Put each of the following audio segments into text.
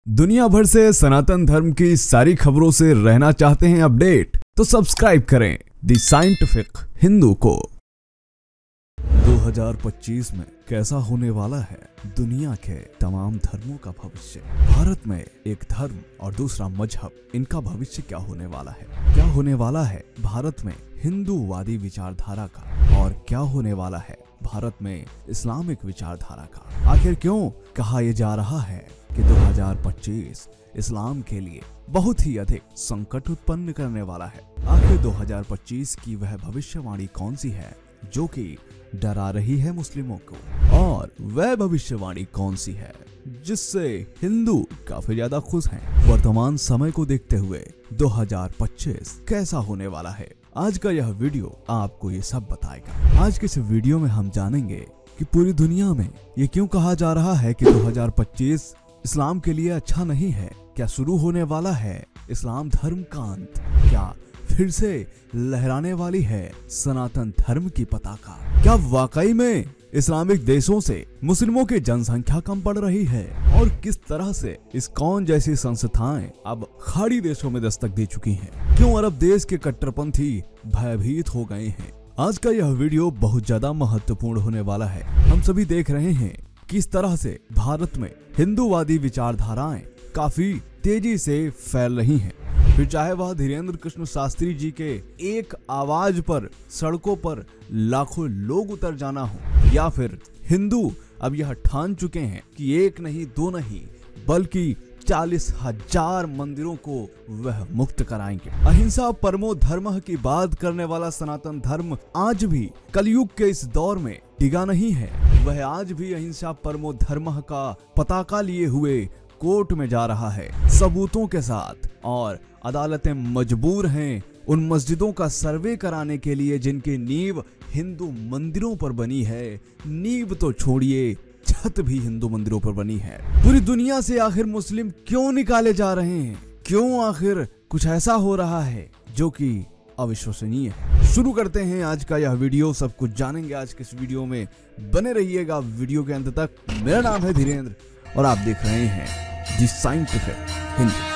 दुनिया भर से सनातन धर्म की सारी खबरों से रहना चाहते हैं अपडेट, तो सब्सक्राइब करें द साइंटिफिक हिंदू को। 2025 में कैसा होने वाला है दुनिया के तमाम धर्मों का भविष्य। भारत में एक धर्म और दूसरा मजहब, इनका भविष्य क्या होने वाला है? क्या होने वाला है भारत में हिंदूवादी विचारधारा का, और क्या होने वाला है भारत में इस्लामिक विचारधारा का? आखिर क्यों कहा यह जा रहा है कि 2025 इस्लाम के लिए बहुत ही अधिक संकट उत्पन्न करने वाला है? आखिर 2025 की वह भविष्यवाणी कौन सी है जो कि डरा रही है मुस्लिमों को, और वह भविष्यवाणी कौन सी है जिससे हिंदू काफी ज्यादा खुश हैं? वर्तमान समय को देखते हुए 2025 कैसा होने वाला है, आज का यह वीडियो आपको ये सब बताएगा। आज के इस वीडियो में हम जानेंगे कि पूरी दुनिया में ये क्यों कहा जा रहा है कि 2025 इस्लाम के लिए अच्छा नहीं है। क्या शुरू होने वाला है इस्लाम धर्म का अंत? क्या फिर से लहराने वाली है सनातन धर्म की पताका? क्या वाकई में इस्लामिक देशों से मुस्लिमों की जनसंख्या कम पड़ रही है? और किस तरह से इस्कॉन जैसी संस्थाएं अब खाड़ी देशों में दस्तक दे चुकी हैं? क्यों अरब देश के कट्टरपंथी भयभीत हो गए हैं? आज का यह वीडियो बहुत ज्यादा महत्वपूर्ण होने वाला है। हम सभी देख रहे हैं किस तरह से भारत में हिंदूवादी विचारधाराएं काफी तेजी से फैल रही हैं। फिर चाहे वह धीरेन्द्र कृष्ण शास्त्री जी के एक आवाज पर सड़कों पर लाखों लोग उतर जाना हो, या फिर हिंदू अब यह ठान चुके हैं कि एक नहीं दो नहीं बल्कि 40,000 मंदिरों को वह मुक्त कराएंगे। अहिंसा परमो धर्म की बात करने वाला सनातन धर्म आज भी कलयुग के इस दौर में डिगा नहीं है। वह आज भी अहिंसा परमो धर्म का पताका लिए हुए कोर्ट में जा रहा है सबूतों के साथ, और अदालतें मजबूर हैं उन मस्जिदों का सर्वे कराने के लिए जिनकी नींव हिंदू मंदिरों पर बनी है। नींव तो छोड़िए, छत भी हिंदू मंदिरों पर बनी है। पूरी दुनिया से आखिर मुस्लिम क्यों निकाले जा रहे हैं? क्यों आखिर कुछ ऐसा हो रहा है जो कि अविश्वसनीय है? शुरू करते हैं आज का यह वीडियो। सब कुछ जानेंगे आज के इस वीडियो में, बने रहिएगा वीडियो के अंत तक। मेरा नाम है धीरेन्द्र और आप देख रहे हैं द साइंटिफिक हिंदू।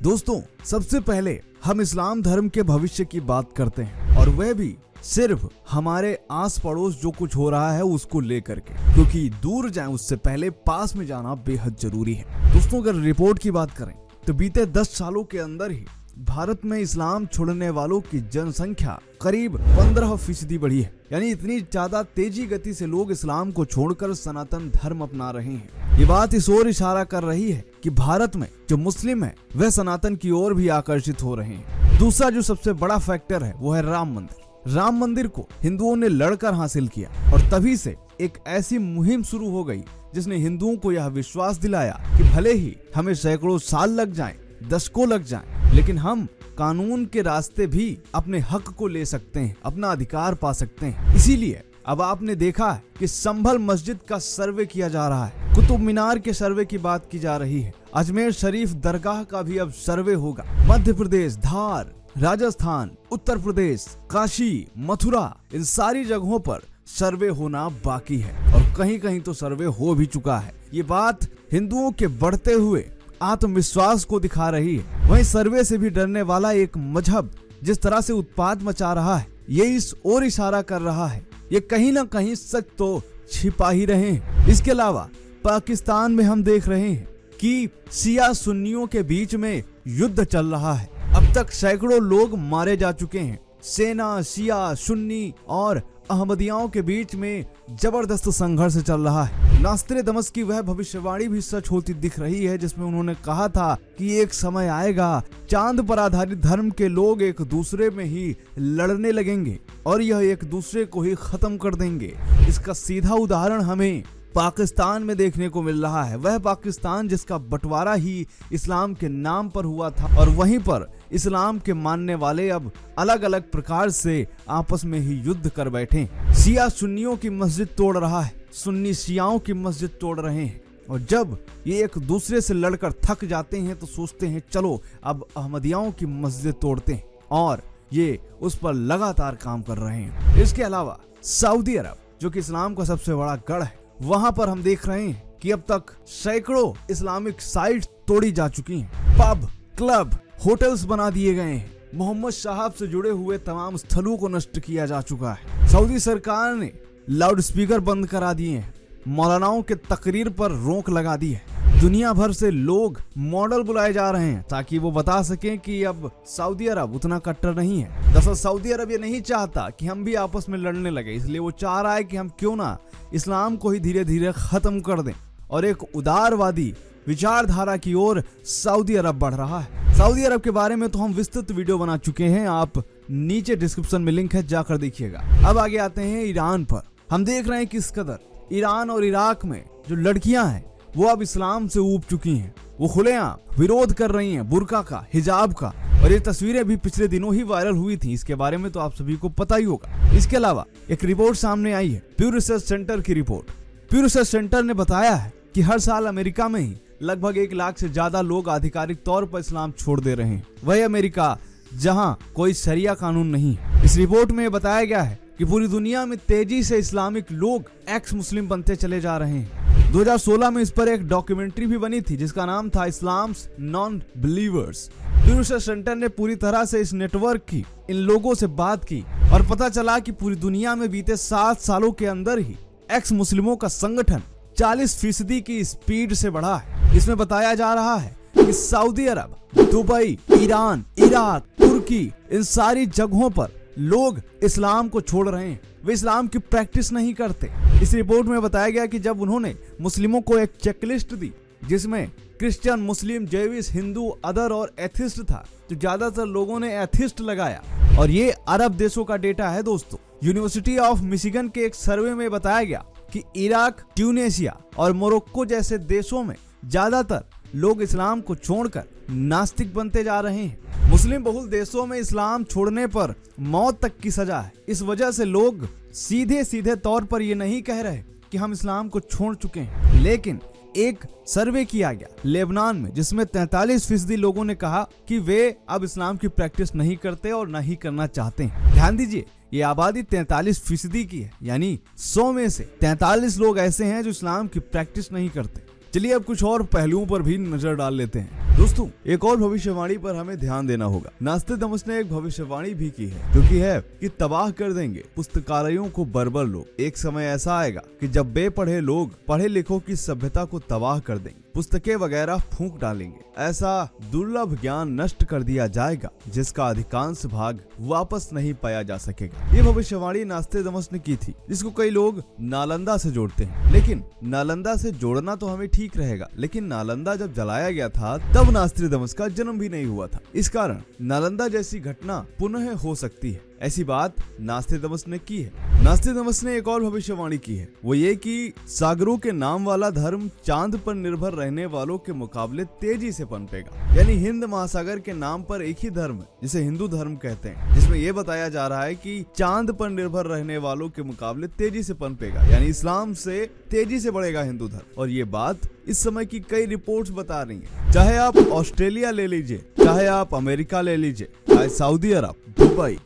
दोस्तों, सबसे पहले हम इस्लाम धर्म के भविष्य की बात करते हैं, और वह भी सिर्फ हमारे आस पड़ोस जो कुछ हो रहा है उसको लेकर के, क्योंकि दूर जाएं उससे पहले पास में जाना बेहद जरूरी है। दोस्तों, अगर रिपोर्ट की बात करें तो बीते 10 सालों के अंदर ही भारत में इस्लाम छोड़ने वालों की जनसंख्या करीब 15% बढ़ी है। यानी इतनी ज्यादा तेजी गति से लोग इस्लाम को छोड़कर सनातन धर्म अपना रहे हैं। ये बात इस ओर इशारा कर रही है कि भारत में जो मुस्लिम है वह सनातन की ओर भी आकर्षित हो रहे हैं। दूसरा जो सबसे बड़ा फैक्टर है वो है राम मंदिर। राम मंदिर को हिंदुओं ने लड़कर हासिल किया, और तभी से एक ऐसी मुहिम शुरू हो गई जिसने हिंदुओं को यह विश्वास दिलाया कि भले ही हमें सैकड़ों साल लग जाएं, दशकों लग जाएं, लेकिन हम कानून के रास्ते भी अपने हक को ले सकते हैं, अपना अधिकार पा सकते हैं। इसीलिए अब आपने देखा है कि संभल मस्जिद का सर्वे किया जा रहा है, कुतुब मीनार के सर्वे की बात की जा रही है, अजमेर शरीफ दरगाह का भी अब सर्वे होगा। मध्य प्रदेश, धार, राजस्थान, उत्तर प्रदेश, काशी, मथुरा, इन सारी जगहों पर सर्वे होना बाकी है, और कहीं कहीं तो सर्वे हो भी चुका है। ये बात हिंदुओं के बढ़ते हुए आत्मविश्वास को दिखा रही है। वहीं सर्वे से भी डरने वाला एक मजहब जिस तरह से उत्पात मचा रहा है, ये इस ओर इशारा कर रहा है ये कहीं ना कहीं सच तो छिपा ही रहे हैं। इसके अलावा पाकिस्तान में हम देख रहे हैं कि शिया सुन्नियों के बीच में युद्ध चल रहा है। अब तक सैकड़ों लोग मारे जा चुके हैं। सेना, शिया, सुन्नी और अहमदियाओं के बीच में जबरदस्त संघर्ष चल रहा है। नास्त्रेदमस की वह भविष्यवाणी भी सच होती दिख रही है, जिसमें उन्होंने कहा था कि एक समय आएगा चांद पर आधारित धर्म के लोग एक दूसरे में ही लड़ने लगेंगे और यह एक दूसरे को ही खत्म कर देंगे। इसका सीधा उदाहरण हमें पाकिस्तान में देखने को मिल रहा है। वह पाकिस्तान जिसका बंटवारा ही इस्लाम के नाम पर हुआ था, और वहीं पर इस्लाम के मानने वाले अब अलग अलग प्रकार से आपस में ही युद्ध कर बैठे। शिया सुन्नियों की मस्जिद तोड़ रहा है, सुन्नी शियाओं की मस्जिद तोड़ रहे हैं, और जब ये एक दूसरे से लड़कर थक जाते हैं तो सोचते हैं चलो अब अहमदियाओं की मस्जिद तोड़ते हैं, और ये उस पर लगातार काम कर रहे हैं। इसके अलावा सऊदी अरब जो कि इस्लाम का सबसे बड़ा गढ़ है, वहां पर हम देख रहे हैं कि अब तक सैकड़ों इस्लामिक साइट्स तोड़ी जा चुकी हैं, पब, क्लब, होटल्स बना दिए गए हैं, मोहम्मद साहब से जुड़े हुए तमाम स्थलों को नष्ट किया जा चुका है। सऊदी सरकार ने लाउड स्पीकर बंद करा दिए हैं, मौलानाओं के तकरीर पर रोक लगा दी है। दुनिया भर से लोग मॉडल बुलाए जा रहे हैं ताकि वो बता सकें कि अब सऊदी अरब उतना कट्टर नहीं है। दरअसल सऊदी अरब ये नहीं चाहता कि हम भी आपस में लड़ने लगे, इसलिए वो चाह रहा है कि हम क्यों ना इस्लाम को ही धीरे धीरे खत्म कर दें और एक उदारवादी विचारधारा की ओर सऊदी अरब बढ़ रहा है। सऊदी अरब के बारे में तो हम विस्तृत वीडियो बना चुके हैं, आप नीचे डिस्क्रिप्शन में लिंक है, जाकर देखिएगा। अब आगे आते हैं ईरान पर। हम देख रहे हैं किस कदर ईरान और इराक में जो लड़कियां हैं वो अब इस्लाम से ऊब चुकी हैं। वो खुलेआम विरोध कर रही हैं बुर्का का, हिजाब का, और ये तस्वीरें भी पिछले दिनों ही वायरल हुई थी। इसके बारे में तो आप सभी को पता ही होगा। इसके अलावा एक रिपोर्ट सामने आई है, प्यू रिसर्च सेंटर की रिपोर्ट। प्यू रिसर्च सेंटर ने बताया है कि हर साल अमेरिका में ही लगभग 1 लाख से ज्यादा लोग आधिकारिक तौर पर इस्लाम छोड़ दे रहे हैं। वही अमेरिका जहां कोई शरिया कानून नहीं है। इस रिपोर्ट में बताया गया है कि पूरी दुनिया में तेजी से इस्लामिक लोग एक्स मुस्लिम बनते चले जा रहे हैं। 2016 में इस पर एक डॉक्यूमेंट्री भी बनी थी जिसका नाम था Islam's non believers. Research centre ने पूरी तरह से इस नेटवर्क की इन लोगों से बात की और पता चला कि पूरी दुनिया में बीते 7 सालों के अंदर ही एक्स मुस्लिमों का संगठन 40% की स्पीड से बढ़ा है। इसमें बताया जा रहा है कि सऊदी अरब, दुबई, ईरान, इराक, तुर्की, इन सारी जगहों पर लोग इस्लाम को छोड़ रहे हैं। वे इस्लाम की प्रैक्टिस नहीं करते। इस रिपोर्ट में बताया गया कि जब उन्होंने मुस्लिमों को एक चेकलिस्ट दी जिसमें क्रिश्चियन, मुस्लिम, जैविस, हिंदू, अदर और एथिस्ट था, तो ज्यादातर लोगों ने एथिस्ट लगाया। और ये अरब देशों का डेटा है दोस्तों। यूनिवर्सिटी ऑफ मिशिगन के एक सर्वे में बताया गया कि इराक, ट्यूनेशिया और मोरक्को जैसे देशों में ज्यादातर लोग इस्लाम को छोड़कर नास्तिक बनते जा रहे हैं। मुस्लिम बहुल देशों में इस्लाम छोड़ने पर मौत तक की सजा है। इस वजह से लोग सीधे सीधे तौर पर ये नहीं कह रहे कि हम इस्लाम को छोड़ चुके हैं, लेकिन एक सर्वे किया गया लेबनान में जिसमें 43% लोगों ने कहा कि वे अब इस्लाम की प्रैक्टिस नहीं करते और न ही करना चाहते हैं। ध्यान दीजिए, ये आबादी 43% की है, यानी 100 में से 43 लोग ऐसे हैं जो इस्लाम की प्रैक्टिस नहीं करते। चलिए अब कुछ और पहलुओं पर भी नजर डाल लेते हैं। दोस्तों, एक और भविष्यवाणी पर हमें ध्यान देना होगा। नास्तिकदमस ने एक भविष्यवाणी भी की है जो कि है कि तबाह कर देंगे पुस्तकालयों को बर्बर लोग। एक समय ऐसा आएगा कि जब बेपढ़े लोग पढ़े लिखों की सभ्यता को तबाह कर देंगे, पुस्तकें वगैरह फूंक डालेंगे। ऐसा दुर्लभ ज्ञान नष्ट कर दिया जाएगा जिसका अधिकांश भाग वापस नहीं पाया जा सकेगा। ये भविष्यवाणी नास्तिकदमस ने की थी, जिसको कई लोग नालंदा से जोड़ते हैं। लेकिन नालंदा से जोड़ना तो हमें ठीक रहेगा, लेकिन नालंदा जब जलाया गया था तब नास्तिकदमस का जन्म भी नहीं हुआ था। इस कारण नालंदा जैसी घटना पुनः हो सकती है, ऐसी बात नास्तिकदमस ने की है। नास्तिकदमस ने एक और भविष्यवाणी की है, वो ये कि सागरों के नाम वाला धर्म चांद पर निर्भर रहने वालों के मुकाबले तेजी से पनपेगा। यानी हिंद महासागर के नाम पर एक ही धर्म जिसे हिंदू धर्म कहते हैं, जिसमें ये बताया जा रहा है कि चांद पर निर्भर रहने वालों के मुकाबले तेजी से पनपेगा, यानी इस्लाम से तेजी से बढ़ेगा हिंदू धर्म। और ये बात इस समय की कई रिपोर्ट्स बता रही हैं। चाहे आप ऑस्ट्रेलिया ले लीजिए, चाहे आप अमेरिका ले लीजिए, चाहे सऊदी अरब, दुबई,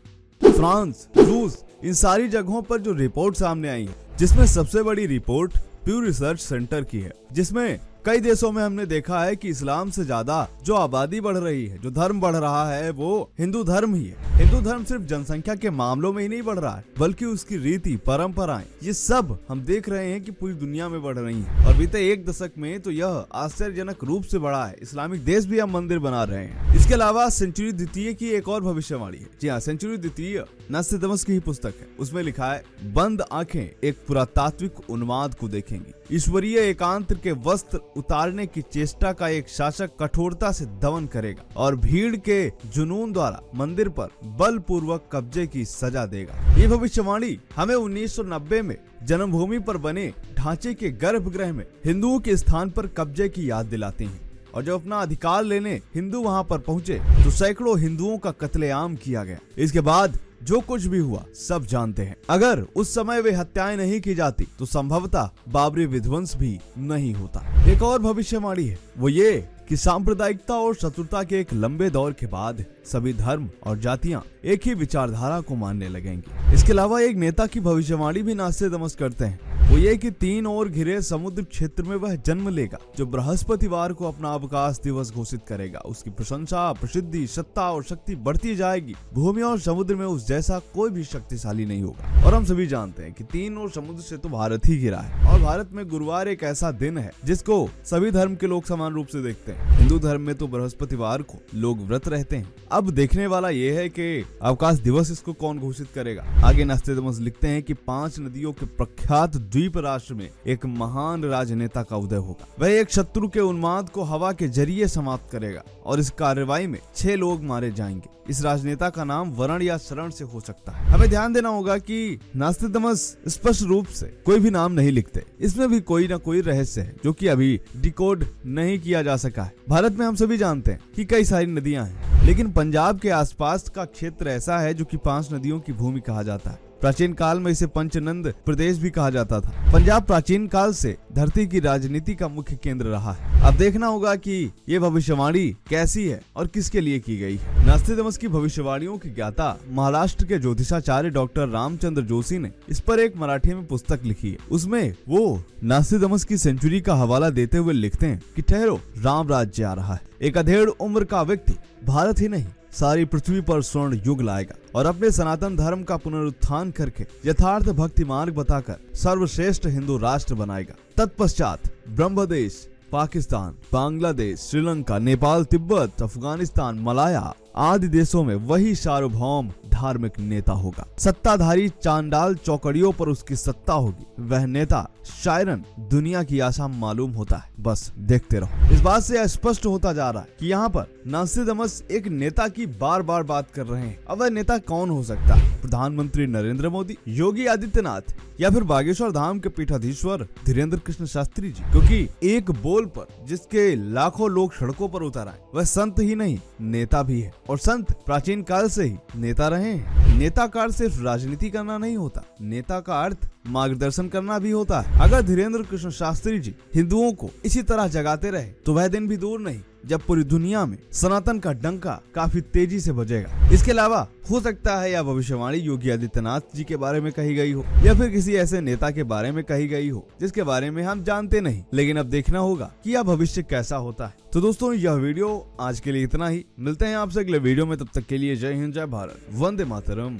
फ्रांस, रूस, इन सारी जगहों पर जो रिपोर्ट सामने आई है, जिसमें सबसे बड़ी रिपोर्ट प्यू रिसर्च सेंटर की है, जिसमें कई देशों में हमने देखा है कि इस्लाम से ज्यादा जो आबादी बढ़ रही है, जो धर्म बढ़ रहा है, वो हिंदू धर्म ही है। हिंदू धर्म सिर्फ जनसंख्या के मामलों में ही नहीं बढ़ रहा है, बल्कि उसकी रीति, परंपराएं, ये सब हम देख रहे हैं कि पूरी दुनिया में बढ़ रही हैं। और बीते 1 दशक में तो यह आश्चर्यजनक रूप से बढ़ा है। इस्लामिक देश भी अब मंदिर बना रहे हैं। इसके अलावा सेंचुरी द्वितीय की एक और भविष्यवाणी है। जी हाँ, सेंचुरी द्वितीय नास्तिकदमस की ही पुस्तक है। उसमें लिखा है, बंद आंखें एक पुरातात्विक उन्माद को देखेंगी। ईश्वरीय एकांत के वस्त्र उतारने की चेष्टा का एक शासक कठोरता से दमन करेगा और भीड़ के जुनून द्वारा मंदिर पर बलपूर्वक कब्जे की सजा देगा। ये भविष्यवाणी हमें 1990 में जन्मभूमि पर बने ढांचे के गर्भगृह में हिंदुओं के स्थान पर कब्जे की याद दिलाती है। और जब अपना अधिकार लेने हिंदू वहां पर पहुंचे तो सैकड़ों हिंदुओं का कत्लेआम किया गया। इसके बाद जो कुछ भी हुआ सब जानते हैं। अगर उस समय वे हत्याएं नहीं की जाती तो संभवतः बाबरी विध्वंस भी नहीं होता। एक और भविष्यवाणी है, वो ये कि सांप्रदायिकता और शत्रुता के एक लंबे दौर के बाद सभी धर्म और जातियां एक ही विचारधारा को मानने लगेंगी। इसके अलावा एक नेता की भविष्यवाणी भी नास्तिकदमस करते हैं। वो ये कि 3 ओर घिरे समुद्र क्षेत्र में वह जन्म लेगा जो बृहस्पतिवार को अपना अवकाश दिवस घोषित करेगा। उसकी प्रशंसा, प्रसिद्धि, सत्ता और शक्ति बढ़ती जाएगी। भूमि और समुद्र में उस जैसा कोई भी शक्तिशाली नहीं होगा। और हम सभी जानते हैं कि 3 ओर समुद्र से तो भारत ही घिरा है और भारत में गुरुवार एक ऐसा दिन है जिसको सभी धर्म के लोग समान रूप से देखते हैं। हिंदू धर्म में तो बृहस्पतिवार को लोग व्रत रहते हैं। अब देखने वाला ये है कि अवकाश दिवस इसको कौन घोषित करेगा। आगे नास्टेडमस लिखते हैं कि 5 नदियों के प्रख्यात द्वीप राष्ट्र में एक महान राजनेता का उदय होगा। वह एक शत्रु के उन्माद को हवा के जरिए समाप्त करेगा और इस कार्रवाई में 6 लोग मारे जाएंगे। इस राजनेता का नाम वरण या शरण से हो सकता है। हमें ध्यान देना होगा कि नास्टेडमस स्पष्ट रूप से कोई भी नाम नहीं लिखते। इसमें भी कोई ना कोई रहस्य है जो कि अभी डिकोड नहीं किया जा सका है। भारत में हम सभी जानते हैं कि कई सारी नदियां हैं, लेकिन पंजाब के आसपास का क्षेत्र ऐसा है जो कि 5 नदियों की भूमि कहा जाता है। प्राचीन काल में इसे पंचनंद प्रदेश भी कहा जाता था। पंजाब प्राचीन काल से धरती की राजनीति का मुख्य केंद्र रहा है। अब देखना होगा कि ये भविष्यवाणी कैसी है और किसके लिए की गई है। नास्टेडमस की भविष्यवाणियों की ज्ञाता महाराष्ट्र के ज्योतिषाचार्य डॉक्टर रामचंद्र जोशी ने इस पर एक मराठी में पुस्तक लिखी है। उसमें वो नास्टेडमस की सेंचुरी का हवाला देते हुए लिखते हैं कि ठहरो, राम राज्य आ रहा है। एक अधेड़ उम्र का व्यक्ति भारत ही नहीं सारी पृथ्वी पर स्वर्ण युग लाएगा और अपने सनातन धर्म का पुनरुत्थान करके यथार्थ भक्ति मार्ग बताकर सर्वश्रेष्ठ हिंदू राष्ट्र बनाएगा। तत्पश्चात ब्रह्मदेश, पाकिस्तान, बांग्लादेश, श्रीलंका, नेपाल, तिब्बत, अफगानिस्तान, मलाया आदि देशों में वही सार्वभौम धार्मिक नेता होगा। सत्ताधारी चांडाल चौकड़ियों पर उसकी सत्ता होगी। वह नेता शायरन दुनिया की आशा मालूम होता है। बस देखते रहो। इस बात से स्पष्ट होता जा रहा है कि यहाँ पर नास्टेडमस एक नेता की बार बार बात कर रहे हैं। अब वह नेता कौन हो सकता है? प्रधानमंत्री नरेंद्र मोदी, योगी आदित्यनाथ या फिर बागेश्वर धाम के पीठाधीश्वर धीरेन्द्र कृष्ण शास्त्री जी? क्योंकि एक बोल पर जिसके लाखों लोग सड़कों पर उतर आए, वह संत ही नहीं नेता भी है। और संत प्राचीन काल से ही नेता रहे हैं। नेता का अर्थ सिर्फ राजनीति करना नहीं होता, नेता का अर्थ मार्गदर्शन करना भी होता है। अगर धीरेन्द्र कृष्ण शास्त्री जी हिंदुओं को इसी तरह जगाते रहे तो वह दिन भी दूर नहीं जब पूरी दुनिया में सनातन का डंका काफी तेजी से बजेगा। इसके अलावा हो सकता है यह भविष्यवाणी योगी आदित्यनाथ जी के बारे में कही गई हो या फिर किसी ऐसे नेता के बारे में कही गई हो जिसके बारे में हम जानते नहीं। लेकिन अब देखना होगा कि यह भविष्य कैसा होता है। तो दोस्तों, यह वीडियो आज के लिए इतना ही। मिलते हैं आपसे अगले वीडियो में। तब तक के लिए जय हिंद, जय भारत, वंदे मातरम।